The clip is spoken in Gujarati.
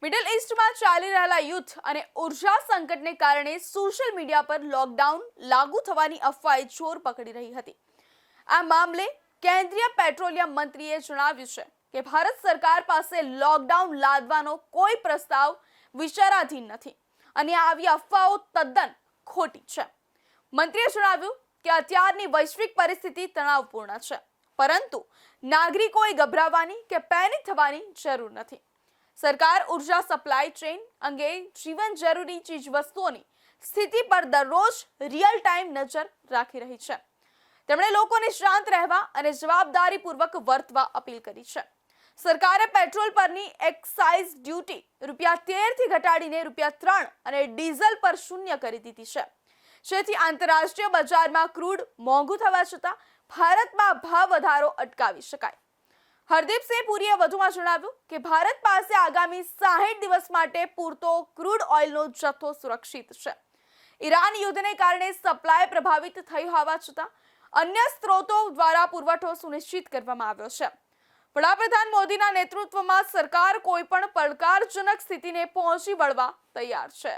મિડલ ઈસ્ટમાં ચાલી રહેલા યુદ્ધ અને ઉર્જા સંકટને કારણે સોશિયલ મીડિયા પર લોકડાઉન લાગુ થવાની અફવાએ જોર પકડી રહી હતી। આ મામલે કેન્દ્રીય પેટ્રોલિયમ મંત્રીએ જણાવ્યું છે કે ભારત સરકાર પાસે લોકડાઉન લાદવાનો કોઈ પ્રસ્તાવ વિચારાધીન નથી અને આવી અફવાઓ તદ્દન ખોટી છે। મંત્રીએ જણાવ્યું કે અત્યારની વૈશ્વિક પરિસ્થિતિ તણાવપૂર્ણ છે, પરંતુ નાગરિકોએ ગભરાવાની કે પેનિક થવાની જરૂર નથી। સરકાર ઉર્જા સપ્લાય ચેઇન અંગે જીવન જરૂરી ચીજવસ્તુઓની સ્થિતિ પર દરરોજ રિયલ ટાઈમ નજર રાખી રહી છે। તેમણે લોકોને શાંત રહેવા અને જવાબદારીપૂર્વક વર્તવા અપીલ કરી છે। સરકારે પેટ્રોલ પરની એક્સાઇઝ ડ્યુટી ₹13 થી ઘટાડીને ₹3 અને ડીઝલ પર શૂન્ય કરી દીધી છે, જેથી આંતરરાષ્ટ્રીય બજારમાં ક્રૂડ મોંઘું થવા છતાં ભારતમાં ભાવ વધારો અટકાવી શકાય। હરદીપસિંહ પુરીએ વધુમાં જણાવ્યું કે ભારત પાસે આગામી 60 દિવસ માટે પૂરતો ક્રૂડ ઓઇલનો જથ્થો સુરક્ષિત છે। ઈરાન યુદ્ધને કારણે સપ્લાય પ્રભાવિત થઈ હોવા છતાં અન્ય સ્ત્રોતો દ્વારા પુરવઠો સુનિશ્ચિત કરવામાં આવ્યો છે। વડાપ્રધાન મોદીના નેતૃત્વમાં સરકાર કોઈ પણ પડકારજનક સ્થિતિને પહોંચી વળવા તૈયાર છે।